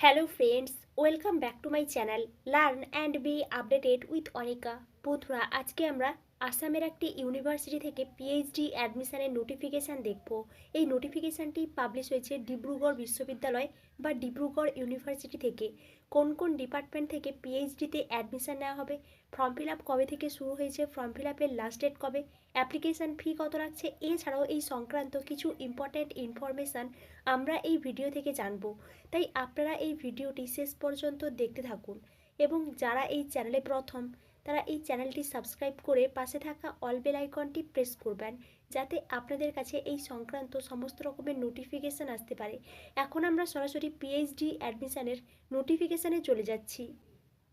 Hello friends, welcome back to my channel learn and B updated with Anika. বন্ধুরা, আজকে আমরা আসামের একটি ইউনিভার্সিটি থেকে পিএইচডি অ্যাডমিশনের নোটিফিকেশান দেখব। এই নোটিফিকেশানটি পাবলিশ হয়েছে ডিব্রুগড় বিশ্ববিদ্যালয় বা ডিব্রুগড় ইউনিভার্সিটি থেকে। কোন কোন ডিপার্টমেন্ট থেকে পিএইচডিতে অ্যাডমিশন নেওয়া হবে, ফর্ম ফিল আপ কবে থেকে শুরু হয়েছে, ফর্ম ফিল আপের লাস্ট ডেট কবে, অ্যাপ্লিকেশান ফি কত লাগছে, এছাড়াও এই সংক্রান্ত কিছু ইম্পর্ট্যান্ট ইনফরমেশান আমরা এই ভিডিও থেকে জানবো। তাই আপনারা এই ভিডিওটি শেষ পর্যন্ত দেখতে থাকুন এবং যারা এই চ্যানেলে প্রথম তারা এই চ্যানেলটি সাবস্ক্রাইব করে পাশে থাকা অল বেল আইকনটি প্রেস করবেন, যাতে আপনাদের কাছে এই সংক্রান্ত সমস্ত রকমের নোটিফিকেশান আসতে পারে। এখন আমরা সরাসরি পিএইচডি অ্যাডমিশনের নোটিফিকেশানে চলে যাচ্ছি।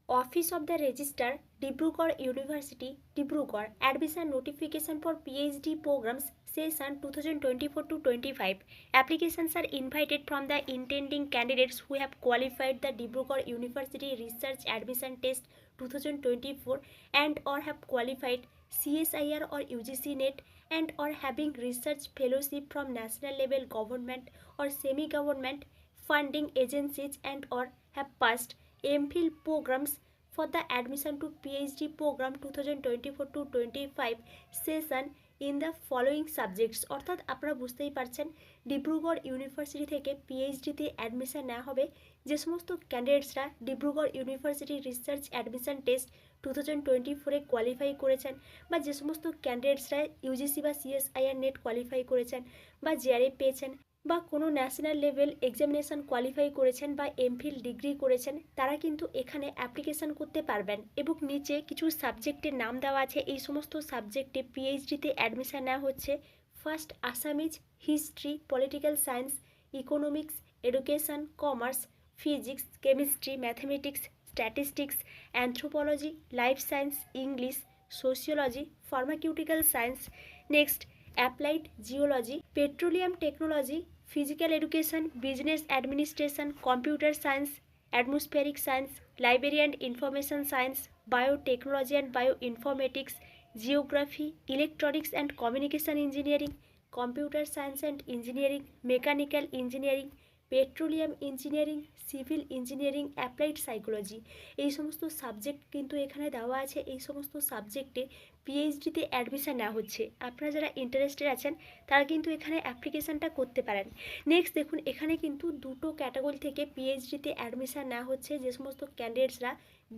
Office of the registrar, Dibrugarh university, Dibrugarh, admission notification for PhD programs session 2024-25. Applications are invited from the intending candidates who have qualified the Dibrugarh University Research Admission Test 2024 and or have qualified CSIR or UGC NET and or having research fellowship from national level government or semi-government funding agencies and or have passed MPhil programs for the admission to PhD program 2024-25 session in the following subjects। অর্থাৎ আপনারা বুঝতেই পারছেন Dibrugarh university থেকে পিএইচডিতে admission নেওয়া হবে যে সমস্ত ক্যান্ডিডেটসরা Dibrugarh university research admission test 2024-এ কোয়ালিফাই করেছেন, বা যে সমস্ত ক্যান্ডিডেটসরা ইউজিসি বা সিএসআইআর নেট কোয়ালিফাই করেছেন বা জেআরএফ পেয়েছেন বা কোনো ন্যাশনাল লেভেল এক্সামিনেশন কোয়ালিফাই করেছেন বা এমফিল ডিগ্রি করেছেন, তারা কিন্তু এখানে অ্যাপ্লিকেশান করতে পারবেন। এবং নিচে কিছু সাবজেক্টের নাম দেওয়া আছে, এই সমস্ত সাবজেক্টে পিএইচডিতে অ্যাডমিশান নেওয়া হচ্ছে। First, Assamese, history, political science, economics, education, commerce, physics, chemistry, mathematics, statistics, anthropology, life science, English, sociology, pharmaceutical science. Next, applied geology, petroleum technology, physical education, business administration, computer science, atmospheric science, library and information science, biotechnology and bio informatics, geography, electronics and communication engineering, computer science and engineering, mechanical engineering, petroleum engineering, civil engineering, applied psychology. এই সমস্ত subject কিন্তু এখানে দেওয়া আছে। এই সমস্ত সাবজেক্টে পিএইচডিতে admission নেওয়া হচ্ছে। আপনারা যারা ইন্টারেস্টেড আছেন তারা কিন্তু এখানে অ্যাপ্লিকেশানটা করতে পারেন। নেক্সট দেখুন, এখানে কিন্তু দুটো ক্যাটাগরি থেকে পিএইচডিতে অ্যাডমিশান নেওয়া হচ্ছে। যে সমস্ত ক্যান্ডিডেটসরা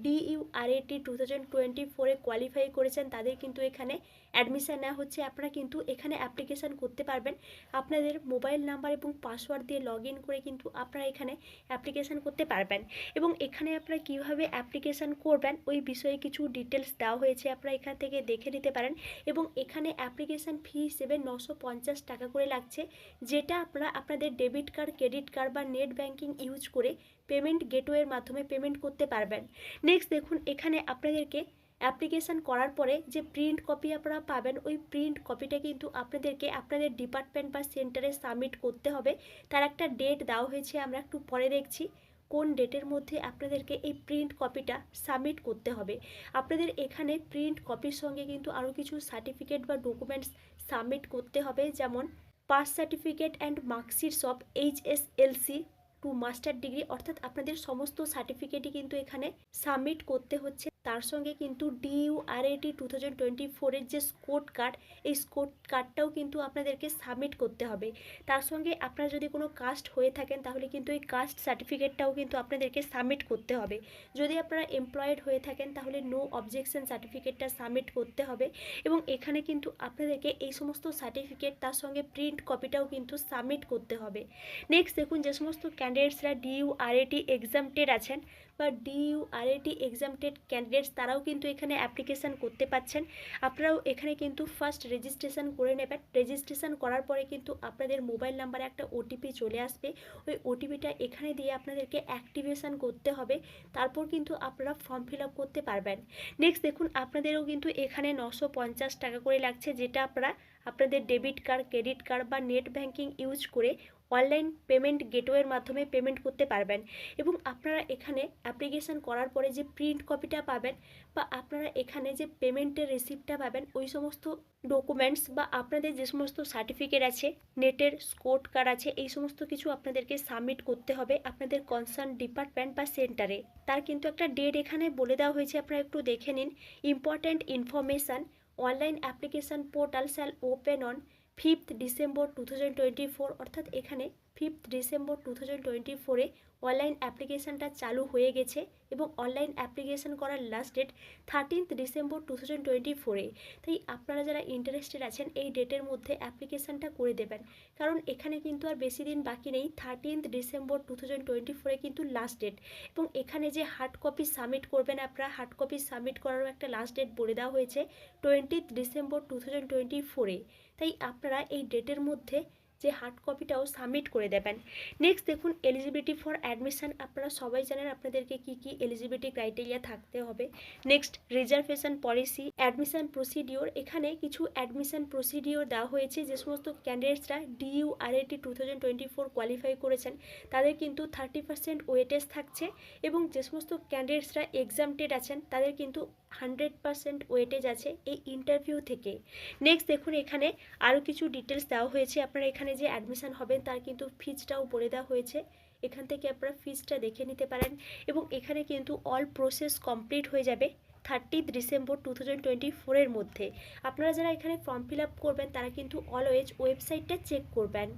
DURAT 2024-এ কোয়ালিফাই করেছেন তাদের কিন্তু এখানে অ্যাডমিশান নেওয়া হচ্ছে। আপনারা কিন্তু এখানে অ্যাপ্লিকেশান করতে পারবেন। আপনাদের মোবাইল নাম্বার এবং পাসওয়ার্ড দিয়ে লগ ইন করে কিন্তু আপনারা এখানে অ্যাপ্লিকেশান করতে পারবেন। এবং এখানে আপনারা কীভাবে অ্যাপ্লিকেশান করবেন ওই বিষয়ে কিছু ডিটেলস দেওয়া হয়েছে, আপনারা এখান থেকে দেখে নিতে পারেন। এবং এখানে অ্যাপ্লিকেশান ফি হিসেবে 950 টাকা করে লাগছে, যেটা আপনারা আপনাদের ডেবিট কার্ড, ক্রেডিট কার্ড বা নেট ব্যাঙ্কিং ইউজ করে পেমেন্ট গেটওয়ের মাধ্যমে পেমেন্ট করতে পারবেন। নেক্সট দেখুন, এখানে আপনাদেরকে অ্যাপ্লিকেশান করার পরে যে প্রিন্ট কপি আপনারা পাবেন, ওই প্রিন্ট কপিটা কিন্তু আপনাদেরকে আপনাদের ডিপার্টমেন্ট বা সেন্টারে সাবমিট করতে হবে। তার একটা ডেট দেওয়া হয়েছে, আমরা একটু পরে দেখছি কোন ডেটের মধ্যে আপনাদেরকে এই প্রিন্ট কপিটা সাবমিট করতে হবে। আপনাদের এখানে প্রিন্ট কপির সঙ্গে কিন্তু আরও কিছু সার্টিফিকেট বা ডকুমেন্টস সাবমিট করতে হবে, যেমন pass certificate and marksheets of HSLC two master degree. অর্থাৎ আপনাদের সমস্ত সার্টিফিকেটই কিন্তু এখানে সাবমিট করতে হচ্ছে। তার সঙ্গে কিন্তু DURAT 2024-এর যে স্কোর কার্ড, এই স্কোর কার্ডটাও কিন্তু আপনাদেরকে সাবমিট করতে হবে। তার সঙ্গে আপনারা যদি কোনো কাস্ট হয়ে থাকেন তাহলে কিন্তু এই কাস্ট সার্টিফিকেটটাও কিন্তু আপনাদেরকে সাবমিট করতে হবে। যদি আপনারা এমপ্লয়েড হয়ে থাকেন তাহলে নো অবজেকশন সার্টিফিকেটটা সাবমিট করতে হবে। এবং এখানে কিন্তু আপনাদেরকে এই সমস্ত সার্টিফিকেট তার সঙ্গে প্রিন্ট কপিটাও কিন্তু সাবমিট করতে হবে। নেক্সট দেখুন, যে সমস্ত ক্যান্ডিডেটসরা DURAT এক্সামটেড আছেন বা DURAT এক্সামটেড ক্যান্ডিডেটস, তারাও কিন্তু এখানে অ্যাপ্লিকেশান করতে পারছেন। আপনারাও এখানে কিন্তু ফার্স্ট রেজিস্ট্রেশন করে নেবেন। রেজিস্ট্রেশন করার পরে কিন্তু আপনাদের মোবাইল নাম্বারে একটা OTP চলে আসবে। ওই OTPটা এখানে দিয়ে আপনাদেরকে অ্যাক্টিভেশান করতে হবে, তারপর কিন্তু আপনারা ফর্ম ফিল আপ করতে পারবেন। নেক্সট দেখুন, আপনাদেরও কিন্তু এখানে 950 টাকা করে লাগছে, যেটা আপনারা আপনাদের ডেবিট কার্ড, ক্রেডিট কার্ড বা নেট ব্যাঙ্কিং ইউজ করে অনলাইন পেমেন্ট গেটওয়ের মাধ্যমে পেমেন্ট করতে পারবেন। এবং আপনারা এখানে অ্যাপ্লিকেশান করার পরে যে প্রিন্ট কপিটা পাবেন বা আপনারা এখানে যে পেমেন্টের রিসিপ্টটা পাবেন, ওই সমস্ত ডকুমেন্টস বা আপনাদের যে সমস্ত সার্টিফিকেট আছে, নেটের স্কোর কার্ড আছে, এই সমস্ত কিছু আপনাদেরকে সাবমিট করতে হবে আপনাদের কনসার্ন ডিপার্টমেন্ট বা সেন্টারে। তার কিন্তু একটা ডেট এখানে বলে দেওয়া হয়েছে, আপনারা একটু দেখে নিন। Important information, online application portal shall open on 5th December 2024, অর্থাৎ এখানে 5th ডিসেম্বর 2024-এ অনলাইন অ্যাপ্লিকেশানটা চালু হয়ে গেছে এবং অনলাইন অ্যাপ্লিকেশান করার লাস্ট ডেট 13th ডিসেম্বর 2024-এ। তাই আপনারা যারা ইন্টারেস্টেড আছেন এই ডেটের মধ্যে অ্যাপ্লিকেশানটা করে দেবেন, কারণ এখানে কিন্তু আর বেশি দিন বাকি নেই। 13th ডিসেম্বর 2024-এ কিন্তু লাস্ট ডেট। এবং এখানে যে হার্ড কপি সাবমিট করবেন আপনারা, হার্ড কপি সাবমিট করারও একটা লাস্ট ডেট বলে দেওয়া হয়েছে 20th ডিসেম্বর 2024-এ। তাই আপনারা এই ডেটের মধ্যে যে হার্ড কপিটাও সাবমিট করে দেবেন। নেক্সট দেখুন এলিজিবিলিটি ফর অ্যাডমিশান। আপনারা সবাই জানেন আপনাদেরকে কি কি এলিজিবিলিটি ক্রাইটেরিয়া থাকতে হবে। Next reservation policy, admission procedure. এখানে কিছু অ্যাডমিশান প্রসিডিওর দেওয়া হয়েছে। যে সমস্ত ক্যান্ডিডেটসরা DURAT 2024 কোয়ালিফাই করেছেন তাদের কিন্তু 30% ওয়েটেজ থাকছে, এবং যে সমস্ত ক্যান্ডিডেটসরা এক্সামটেড আছেন তাদের কিন্তু 100% ওয়েটেজ আছে এই ইন্টারভিউ থেকে। নেক্সট দেখুন এখানে আরও কিছু ডিটেলস দেওয়া হয়েছে। আপনারা এখানে যে অ্যাডমিশান হবেন তার কিন্তু ফিজটাও বলে দেওয়া হয়েছে, এখান থেকে আপনারা ফিজটা দেখে নিতে পারেন। এবং এখানে কিন্তু অল প্রসেস কমপ্লিট হয়ে যাবে 30th ডিসেম্বর 2024-এর মধ্যে। আপনারা যারা এখানে ফর্ম ফিল আপ করবেন তারা কিন্তু অলওয়েজ ওয়েবসাইটটা চেক করবেন।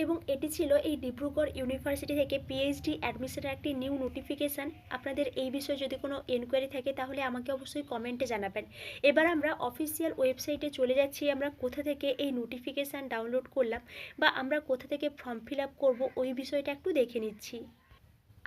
এবং এটি ছিল এই ডিব্রুগড় ইউনিভার্সিটি থেকে পিএইচডি অ্যাডমিশনের একটি নিউ নোটিফিকেশান। আপনাদের এই বিষয়ে যদি কোনো এনকোয়ারি থাকে তাহলে আমাকে অবশ্যই কমেন্টে জানাবেন। এবার আমরা অফিসিয়াল ওয়েবসাইটে চলে যাচ্ছি। আমরা কোথা থেকে এই নোটিফিকেশান ডাউনলোড করলাম বা আমরা কোথা থেকে ফর্ম ফিল আপ করবো ওই বিষয়টা একটু দেখে নিচ্ছি।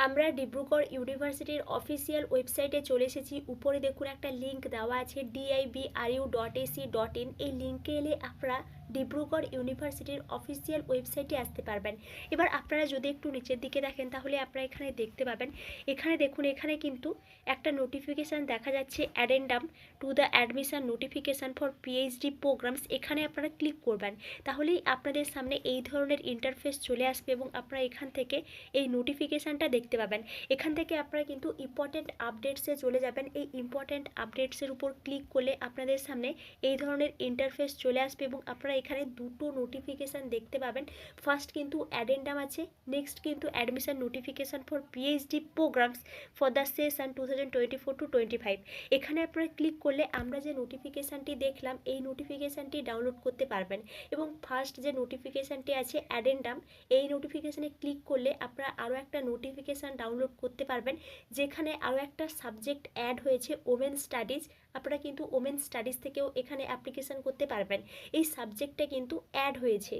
আমরা ডিব্রুগড় ইউনিভার্সিটির অফিসিয়াল ওয়েবসাইটে চলে এসেছি। উপরে দেখুন একটা লিঙ্ক দেওয়া আছে dibru.ac.in। এই লিঙ্কে এলে আপনারা ডিব্রুগড় ইউনিভার্সিটির অফিসিয়াল ওয়েবসাইটে আসতে পারবেন। এবার আপনারা যদি একটু নিচের দিকে দেখেন তাহলে আপনারা এখানে দেখতে পাবেন, এখানে দেখুন এখানে কিন্তু একটা নোটিফিকেশান দেখা যাচ্ছে, addendum to the admission notification for PhD programs. এখানে আপনারা ক্লিক করবেন, তাহলেই আপনাদের সামনে এই ধরনের ইন্টারফেস চলে আসবে এবং আপনারা এখান থেকে এই নোটিফিকেশানটা দেখতে পাবেন। এখান থেকে আপনারা কিন্তু ইম্পর্ট্যান্ট আপডেটসে চলে যাবেন। এই ইম্পর্ট্যান্ট আপডেটসের উপর ক্লিক করলে আপনাদের সামনে এই ধরনের ইন্টারফেস চলে আসবে এবং আপনারা এখানে দুটো নোটিফিকেশান দেখতে পাবেন। ফার্স্ট কিন্তু অ্যাডেন্ডাম আছে, নেক্সট কিন্তু admission notification for PhD programs for the session 2024-25। এখানে আপনারা ক্লিক করলে আমরা যে নোটিফিকেশানটি দেখলাম এই নোটিফিকেশানটি ডাউনলোড করতে পারবেন। এবং ফার্স্ট যে নোটিফিকেশানটি আছে অ্যাডেন্ডাম, এই নোটিফিকেশানে ক্লিক করলে আপনারা আরও একটা নোটিফিকেশান ডাউনলোড করতে পারবেন, যেখানে আরও একটা সাবজেক্ট অ্যাড হয়েছে ওমেন স্টাডিজ। আপনারা কিন্তু ওমেন স্টাডিজ থেকেও এখানে অ্যাপ্লিকেশান করতে পারবেন, এই সাবজেক্টটা কিন্তু অ্যাড হয়েছে।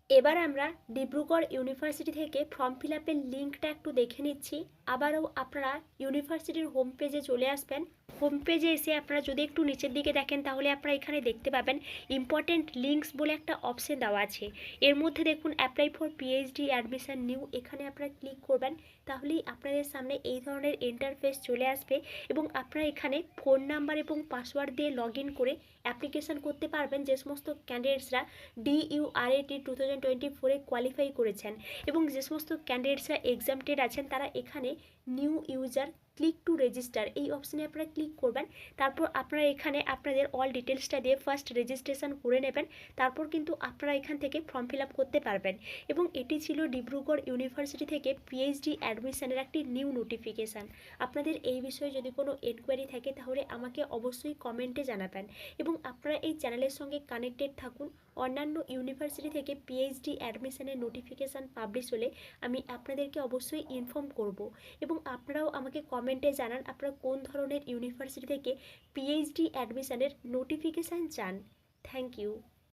এবার আমরা ডিব্রুগড় ইউনিভার্সিটি থেকে ফর্ম ফিল আপের লিঙ্কটা একটু দেখে নিচ্ছি। আবারও আপনারা ইউনিভার্সিটির হোম পেজে চলে আসবেন। হোম পেজে এসে আপনারা যদি একটু নিচের দিকে দেখেন তাহলে আপনারা এখানে দেখতে পাবেন ইম্পর্ট্যান্ট লিঙ্কস বলে একটা অপশন দেওয়া আছে। এর মধ্যে দেখুন apply for PhD admission new, এখানে আপনারা ক্লিক করবেন, তাহলেই আপনাদের সামনে এই ধরনের ইন্টারফেস চলে আসবে এবং আপনারা এখানে ফোন নাম্বার এবং পাসওয়ার্ড দিয়ে লগ ইন করে অ্যাপ্লিকেশান করতে পারবেন। যে সমস্ত ক্যান্ডিডেটসরা DURAT 2024-এ কোয়ালিফাই করেছেন এবং যে সমস্ত ক্যান্ডিডেটসরা এক্সামটেড আছেন তারা এখানে new user click to register এই অপশানে আপনারা ক্লিক করবেন। তারপর আপনারা এখানে আপনাদের অল ডিটেলসটা দিয়ে ফার্স্ট রেজিস্ট্রেশন করে নেবেন, তারপর কিন্তু আপনারা এখান থেকে ফর্ম ফিল আপ করতে পারবেন। এবং এটি ছিল ডিব্রুগড় ইউনিভার্সিটি থেকে পিএইচডি অ্যাডমিশনের একটি নিউ নোটিফিকেশান। আপনাদের এই বিষয়ে যদি কোনো এনকোয়ারি থাকে তাহলে আমাকে অবশ্যই কমেন্টে জানাবেন এবং আপনারা এই চ্যানেলের সঙ্গে কানেক্টেড থাকুন। অন্যান্য ইউনিভার্সিটি থেকে পিএইচডি অ্যাডমিশনের নোটিফিকেশান পাবলিশ হলে আমি আপনাদেরকে অবশ্যই ইনফর্ম করব এবং আপনারাও আমাকে কমেন্টে জানান আপনারা কোন ধরনের ইউনিভার্সিটি থেকে পিএইচডি অ্যাডমিশনের নোটিফিকেশান চান। Thank you.